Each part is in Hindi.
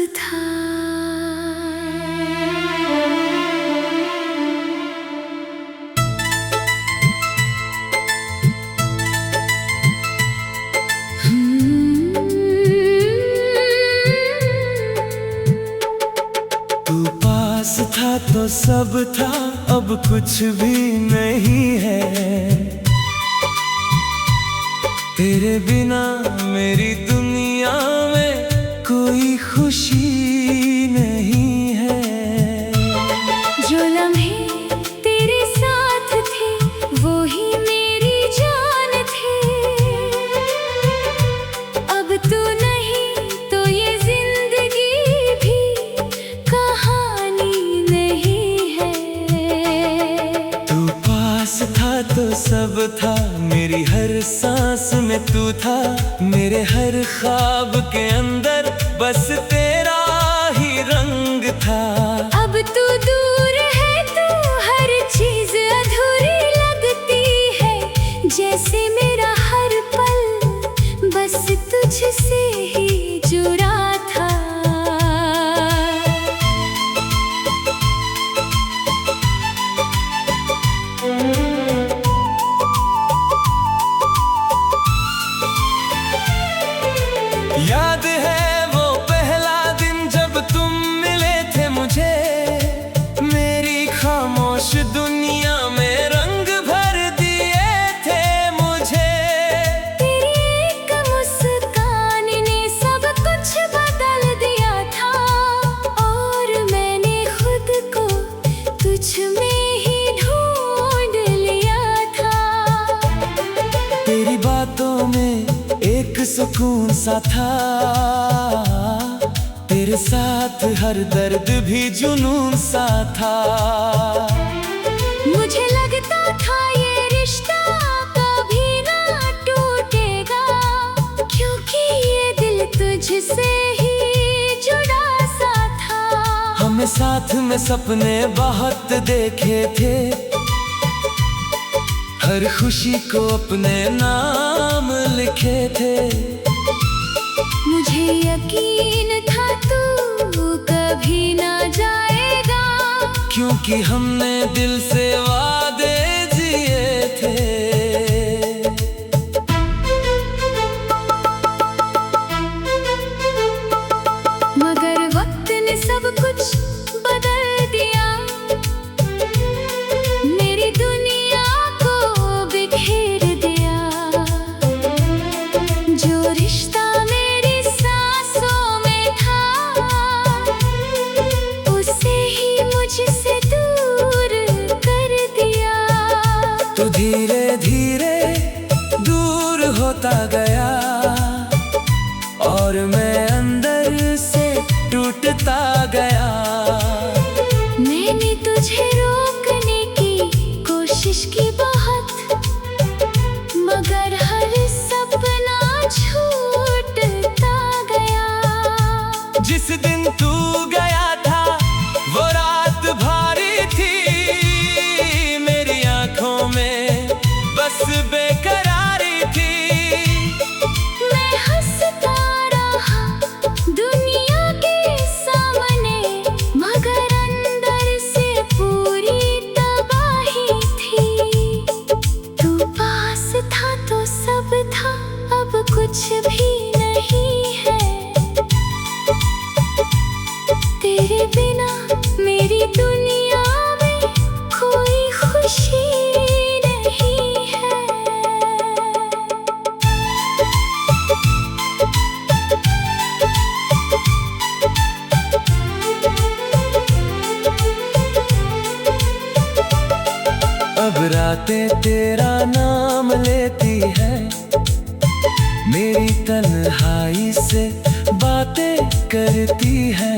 था। तू पास था तो सब था, अब कुछ भी नहीं है। तेरे बिना मेरी दुनिया में कोई खुशी नहीं है। जो लम्हे तेरे साथ थे वो ही मेरी जान थे। अब तू नहीं तो ये जिंदगी भी कहानी नहीं है। तू पास था तो सब था, मेरी हर सांस में तू था। मेरे हर ख्वाब के अंदर बस तेरा ही रंग था। अब तू दूर है तो हर चीज अधूरी लगती है। जैसे मेरा हर पल बस तुझसे ही जुड़ा था। याद है वो पहला दिन जब तुम मिले थे मुझे। मेरी खामोश दुनिया में रंग भर दिए थे मुझे। तेरी एक मुस्कान ने सब कुछ बदल दिया था। और मैंने खुद को तुझ में ही ढूंढ लिया था। तेरी बातों में एक सुकून सा था। तेरे साथ हर दर्द भी जुनून सा था। मुझे लगता था ये रिश्ता कभी ना टूटेगा, क्योंकि ये दिल तुझसे ही जुड़ा सा था। हमें साथ में सपने बहुत देखे थे। हर खुशी को अपने नाम लिखे थे। मुझे यकीन था तू कभी ना जाएगा, क्योंकि हमने दिल से वादे जिए थे। मगर वक्त ने सब कुछ बदल दिया। मेरी दुनिया को बिखेर दिया। जो रिश्ता मेरी सांसों में था, उसे ही मुझसे दूर कर दिया। तो धीरे धीरे दूर होता गया और मैं अंदर से टूटता गया। मैंने तुझे रोकने की कोशिश की बहुत, मगर हर सपना छूटता गया। जिस दिन तू गया था वो रात भारी थी। मेरी आंखों में बस बेकरारी थी। मैं हंसता रहा दुनिया के सामने, मगर अंदर से पूरी तबाही थी। तू पास था तो सब था, अब कुछ भी नहीं है। तेरे बिना मेरी दुनिया में कोई खुशी नहीं है। अब रातें तेरा नाम लेती है। मेरी तन्हाई से बातें करती है।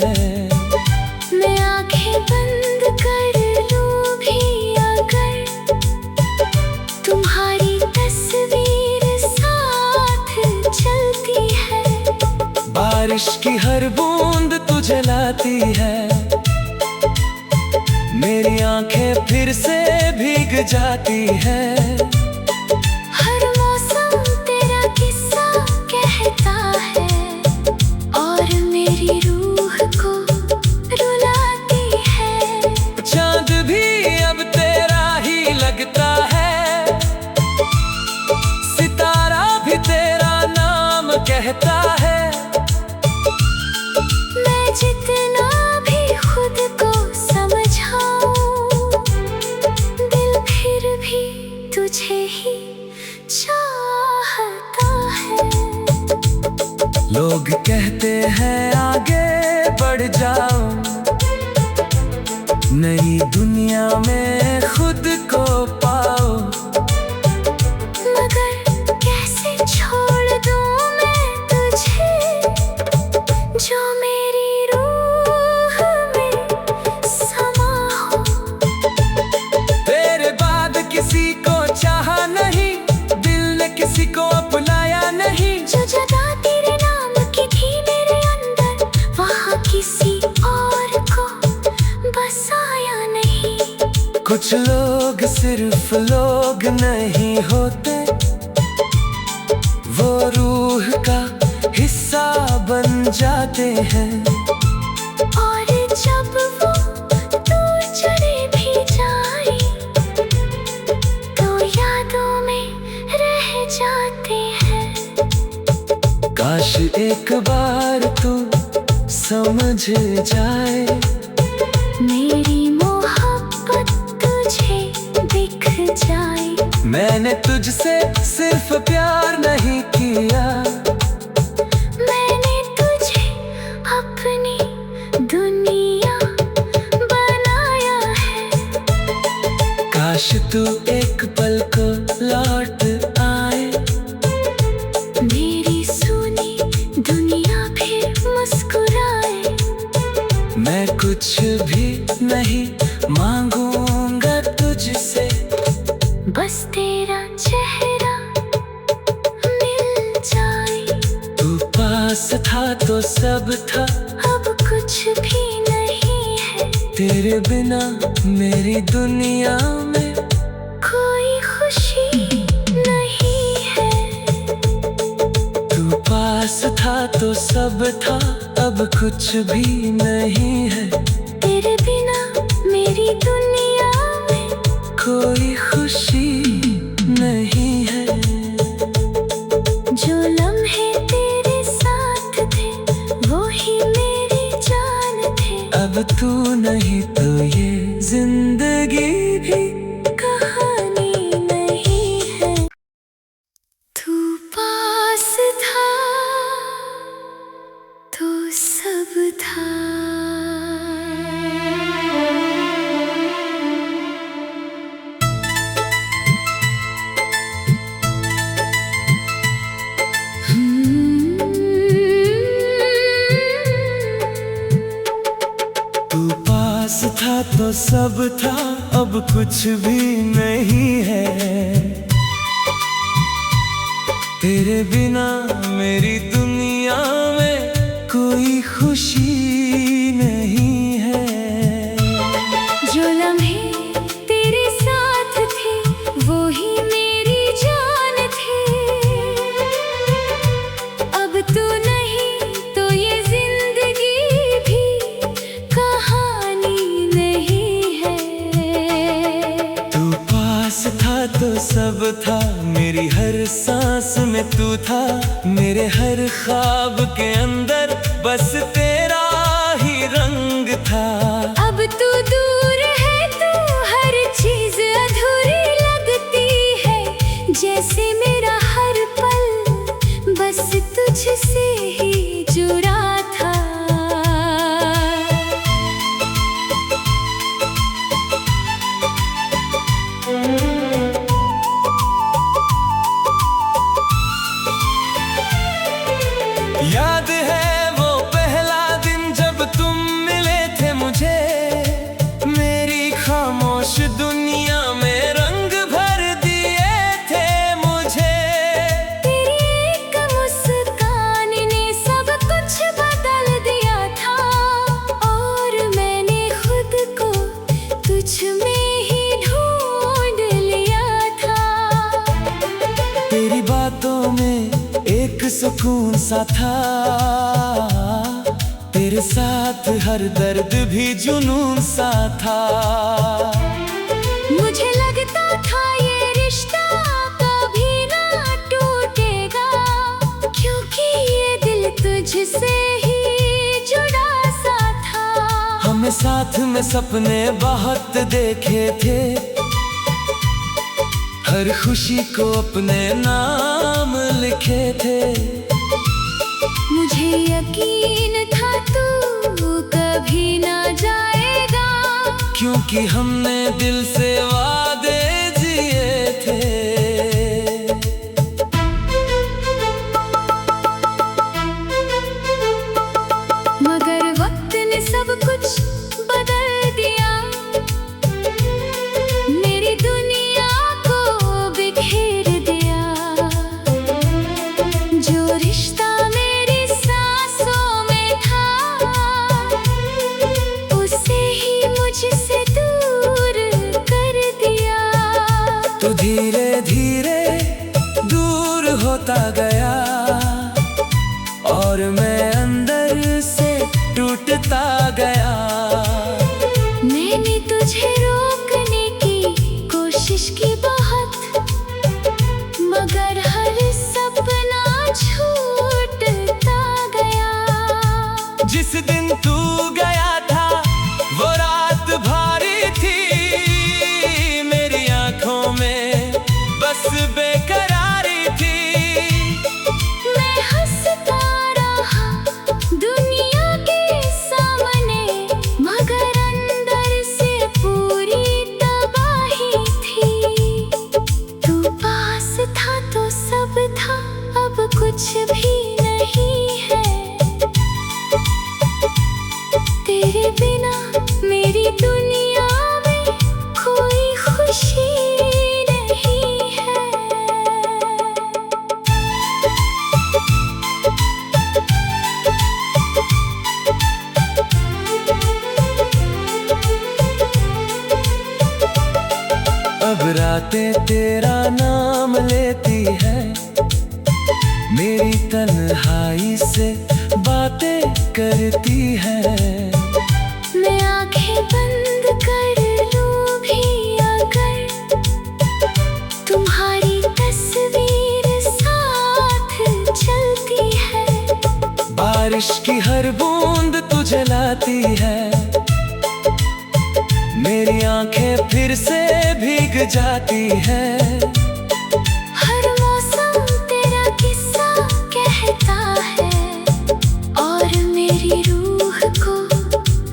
मैं आंखें बंद कर लूं भी अगर, तुम्हारी तस्वीर साथ चलती है। बारिश की हर बूंद तुझे लाती है। मेरी आंखें फिर से भीग जाती है। हर मौसम तेरा किस्सा कहता है, और मेरी रूह लोग कहते हैं आगे बढ़ जाओ, नई दुनिया में खुद को पाओ। मगर कैसे छोड़ दूं मैं तुझे, जो मेरी रूह में समा हो। तेरे बाद किसी को चाहा नहीं, दिल ने किसी को अपनाया नहीं। जो जगह तेरे नाम की थी मेरे अंदर, वहाँ किसी और को बसाया नहीं। कुछ लोग सिर्फ लोग नहीं होते, वो रूह का हिस्सा बन जाते हैं। और जब वो दूर चले भी जाए, तो यादों में रह जाते हैं। काश एक बार तू समझ जाए, मेरी मोहब्बत तुझे दिख जाए। मैंने तुझसे सिर्फ प्यार नहीं किया, मैंने तुझे अपनी दुनिया बनाया है। काश तू एक पल को लौट आए, मेरी सुनी दुनिया फिर मुस्कुराए। मैं कुछ भी नहीं मांगूंगा तुझसे, बस तेरा चेहरा मिल जाए। तू पास था तो सब था, अब कुछ भी नहीं है। तेरे बिना मेरी दुनिया में कोई खुशी नहीं है। तू पास था तो सब था, अब कुछ भी नहीं है। तेरे बिना मेरी दुनिया में कोई खुशी नहीं है। जो लम्हे तेरे साथ थे, वो ही मेरी जान थे। अब तू नहीं तो ये जिंदगी भी कहानी नहीं है। तू पास था तो सब था। तू पास था तो सब था, अब कुछ भी नहीं है। तेरे बिना मेरी दुनिया में कोई खुशी नहीं है। जो लम्हे तेरे साथ थे, वो ही मेरी जान थे। अब तू नहीं तो ये जिंदगी भी कहानी नहीं है। तू पास था तो सब था, मेरी हर सांस में तू था। मेरे हर ख्वाब के अंदर बस तेरा ही रंग था। अब तू दूर है तो हर चीज अधूरी लगती है। जैसे मेरा हर पल बस तुझसे ही जुड़ा था। याद है वो पहला दिन जब तुम मिले थे मुझे, मेरी खामोश दुनिया में रंग भर दिए थे मुझे। तेरी एक मुस्कान ने सब कुछ बदल दिया था, और मैंने खुद को तुझ में ही ढूंढ लिया था। तेरी बातों में एक सुकून सा था, तेरे साथ हर दर्द भी जुनून सा था। मुझे लगता था ये रिश्ता कभी ना टूटेगा, क्योंकि ये दिल तुझसे ही जुड़ा सा था। हमें साथ में सपने बहुत देखे थे, हर खुशी को अपने नाम लिखे थे। मुझे यकीन था तू कभी ना जाएगा, क्योंकि हमने दिल से वादे जिए थे। मगर वक्त ने सब कुछ बदल दिया, मेरी दुनिया को बिखेर दिया। जो रिश्ता मेरी सांसों में था, उसे ही मुझसे दूर कर दिया। तो धीरे धीरे दूर होता गया और मैं अंदर से टूटता गया। मैंने तुझे रोकने की कोशिश की बहुत, मगर हर सपना छूटता गया। जिस दिन तू गया था वो रात भारी थी, मेरी आंखों में बस बेकरारी थी। मैं हंसता रहा दुनिया के सामने, मगर अंदर से पूरी तबाही थी। तू पास था तो सब था, अब कुछ भी नहीं है। तेरे बिना मेरी दुनिया में कोई खुशी नहीं है। अब रातें तेरा नाम लेती है, मेरी तन्हाई से बातें करती है। मैं आंखें बंद कर लूं भी अगर, तुम्हारी तस्वीर साथ चलती है। बारिश की हर बूंद तुझे लाती है, मेरी आंखें फिर से भीग जाती है। हर मौसम तेरा किस्सा कहता है, और मेरी रूह को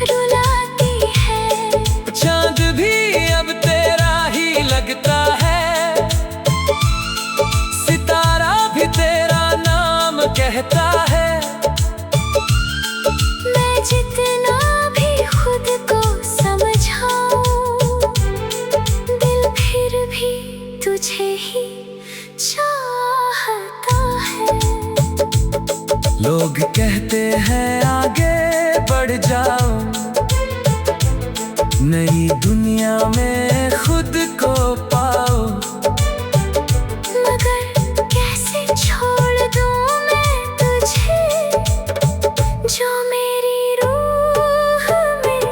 रुलाती है। चांद भी अब तेरा ही लगता है, सितारा भी तेरा नाम कहता है। मैं जितना भी खुद को समझाऊं, दिल फिर भी तुझे ही चाहता है। लोग कहते हैं आगे बढ़ जाओ, नई दुनिया में खुद को पाओ। मगर कैसे छोड़ दूं मैं तुझे, जो मेरी रूह में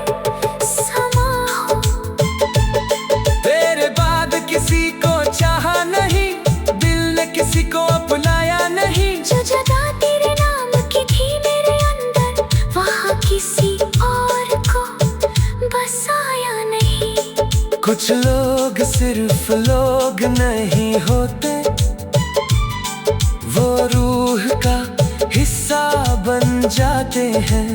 समा हो। तेरे बाद किसी को चाहा नहीं, दिल ने किसी को अपनाया नहीं। जो जगह तेरे नाम की थी मेरे अंदर, वहाँ किसी और को बसाया नहीं। कुछ लोग सिर्फ लोग नहीं होते, वो रूह का हिस्सा बन जाते हैं।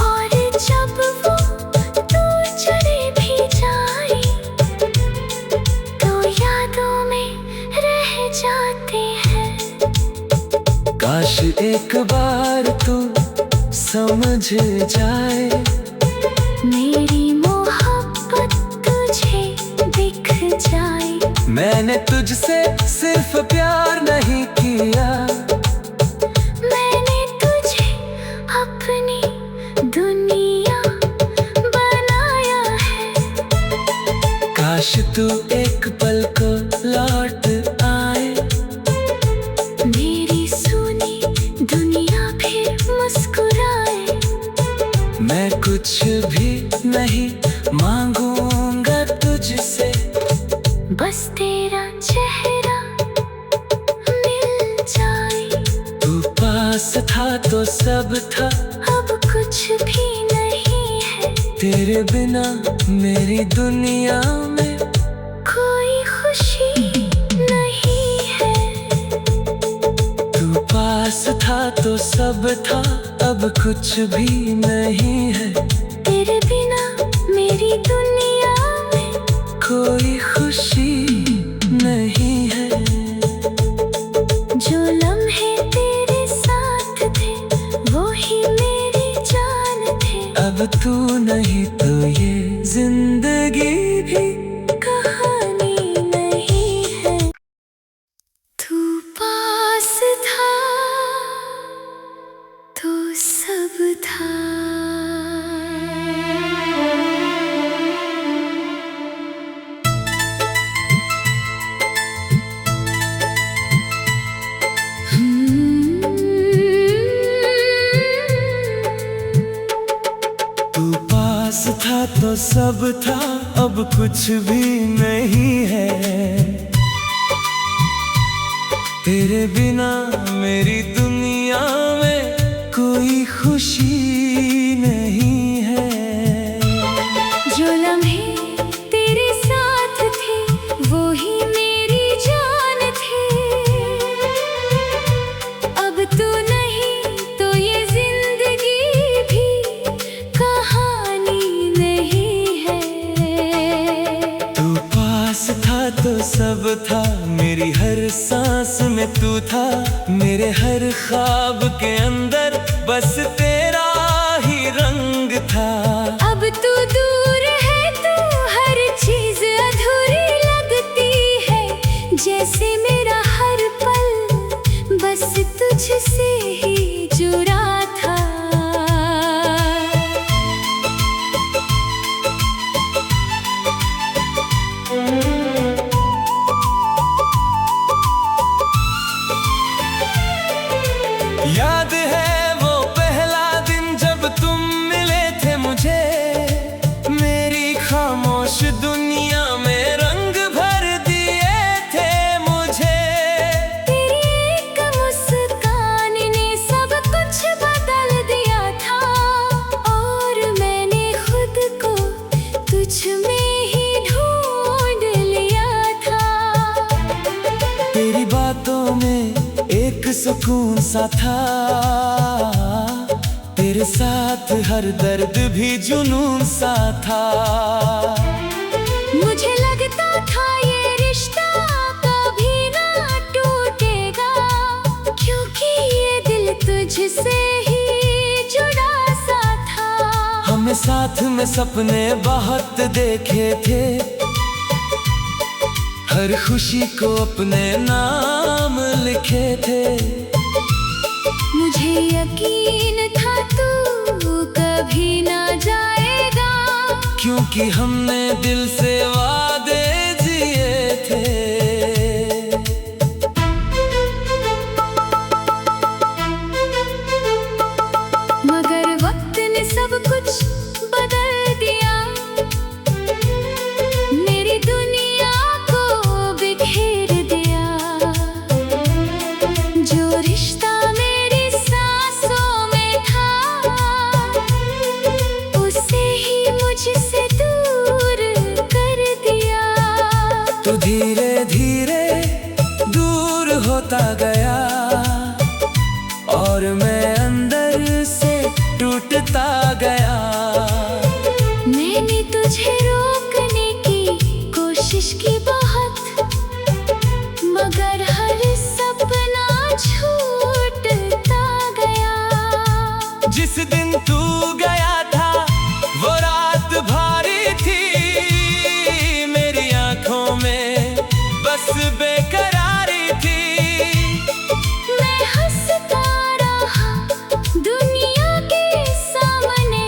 और जब वो दूर चले भी जाए, तो यादों में रह जाते हैं। काश एक बार तू समझ जाए, मेरी मोहब्बत तुझे दिख जाए। मैंने तुझसे सिर्फ प्यार नहीं किया, मैंने तुझे अपनी दुनिया बनाया है। काश तू एक पल को लौट आए, मेरी सुनी दुनिया फिर मुस्कुराए। मैं कुछ भी नहीं मांगूंगा तुझसे, बस तेरा चेहरा मिल जाए। तू पास था तो सब था, अब कुछ भी नहीं है। तेरे बिना मेरी दुनिया में कोई खुशी नहीं है। तू पास था तो सब था, अब कुछ भी नहीं है। तेरे बिना मेरी दुनिया में कोई खुशी नहीं है। जो लम्हे तेरे साथ थे वो ही मेरी जान थे। अब तू नहीं तो ये जिंदगी भी कहानी नहीं है। तू पास था तो सब था। तू पास था तो सब था, अब कुछ भी नहीं है। तेरे बिना मेरी दुनिया में कोई खुशी नहीं है। जो लम्हे तेरे साथ थे वो ही मेरी जान थे। अब तू नहीं तो ये जिंदगी भी कहानी नहीं है। तू पास था तो सब था, मेरी हर सांस में तू था। मेरे हर ख्वाब के अंदर बस तेरा ही रंग था। अब तू दूर है तो हर चीज अधूरी लगती है। जैसे मेरा हर पल बस तुझसे ही जुड़ा था। याद है वो पहला दिन जब तुम मिले थे मुझे। मेरी खामोश दुनिया में रंग भर दिए थे मुझे। तेरी एक मुस्कान ने सब कुछ बदल दिया था। और मैंने खुद को तुझ में ही ढूंढ लिया था। तेरी बातों में एक सुकून सा था। तेरे साथ हर दर्द भी जुनून सा था। मुझे लगता था ये रिश्ता कभी ना टूटेगा। क्योंकि ये दिल तुझसे ही जुड़ा सा था। हमने साथ में सपने बहुत देखे थे। हर खुशी को अपने नाम लिखे थे। मुझे यकीन था तू कभी ना जाएगा। क्योंकि हमने दिल से वादे जिए थे। मगर वक्त ने सब कुछ बदल दिया। मेरी दुनिया को बिखेर दिया। जो रिश्ता मेरी सांसों में था उसे ही मुझसे दूर कर दिया। तो धीरे धीरे दूर होता गया और मैं अंदर से टूटता गया। मैंने तुझे रोकने की कोशिश की बहुत। मगर हर सपना छूटता गया। जिस दिन तू गया था वो रात भारी थी। मेरी आंखों में बस बेकरारी थी। मैं हंसता रहा दुनिया के सामने।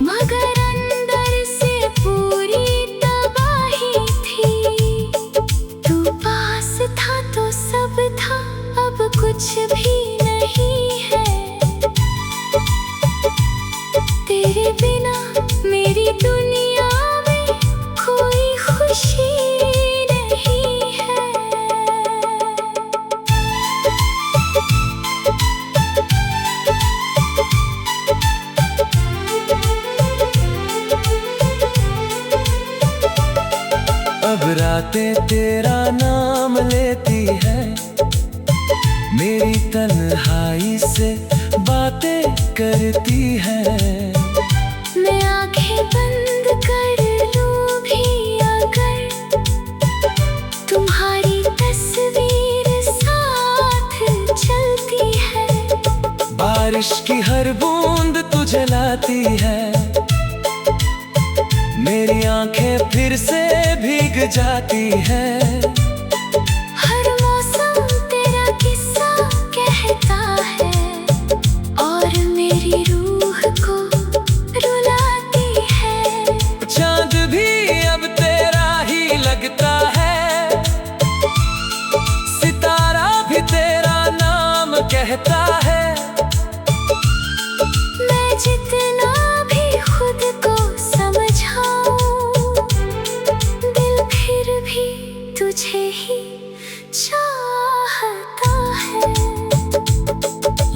मगर अंदर से पूरी तबाही थी। तू पास था तो सब था, अब कुछ भी नहीं है। तेरे बिना मेरी दुनिया में कोई खुशी नहीं है। अब रातें तेरा नाम लेती है। मेरी तन्हाई मुझसे बातें करती है। मैं आंखें बंद कर लूं भी अगर तुम्हारी तस्वीर साथ चलती है। बारिश की हर बूंद तुझे लाती है, मेरी आंखें फिर से भीग जाती है। हर मौसम तेरा किस्सा कहता है और मेरी रूह को रुलाती है। चांद भी अब तेरा ही लगता है, सितारा भी तेरा नाम कहता है। मैं जितना भी खुद को समझाऊं, दिल फिर भी तुझे ही चाहता है।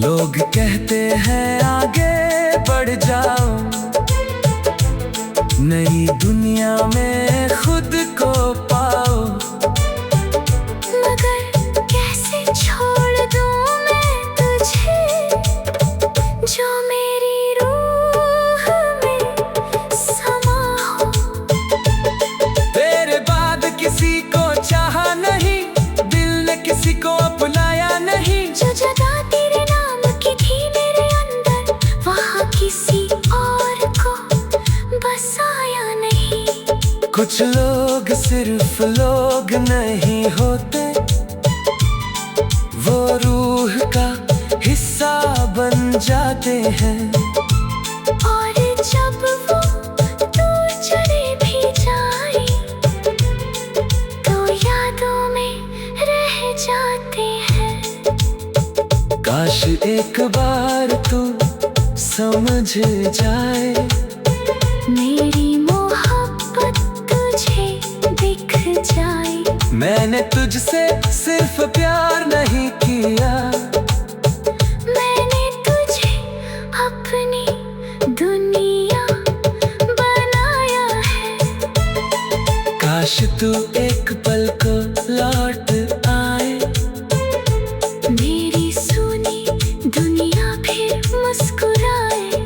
लोग कहते हैं आगे बढ़ जाओ, नई दुनिया में खुद को पाओ। मगर कैसे छोड़ दूं मैं तुझे, जो मेरी रूह में समा हो। तेरे बाद किसी को चाहा नहीं, दिल ने किसी को अपनाया नहीं। जो जगह तेरे नाम की थी मेरे अंदर, वहाँ किसी और को बसाया नहीं। कुछ लोग सिर्फ लोग नहीं होते, वो रूह का हिस्सा बन जाते हैं। और जब वो दूर चले भी जाए, तो यादों में रह जाते हैं। काश एक बार तू समझ जाए, मेरी मोहब्बत तुझे दिख जाए। मैंने तुझसे सिर्फ प्यार नहीं किया, मैंने तुझे अपनी दुनिया बनाया है। काश तू एक पल को लौट आए, मेरी सुनी दुनिया फिर मुस्कुराए।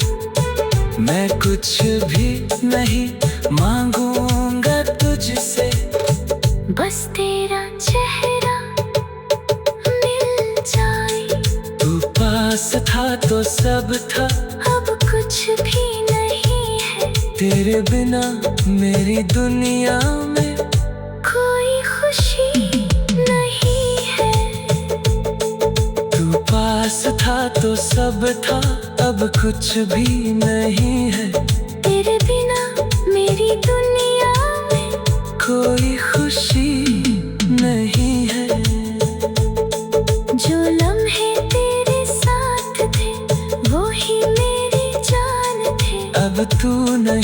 मैं कुछ भी नहीं मांगूंगा तुझसे, बस तेरा चेहरा मिल जाए। तू पास था तो सब था, अब कुछ भी नहीं है। तेरे बिना मेरी दुनिया में कोई खुशी नहीं है। तू पास था तो सब था, अब कुछ भी नहीं है। तेरे बिना मेरी दुनिया में कोई खुशी नहीं है। जो लम्हे तेरे साथ थे, वो ही मेरी जान थे। अब तू नहीं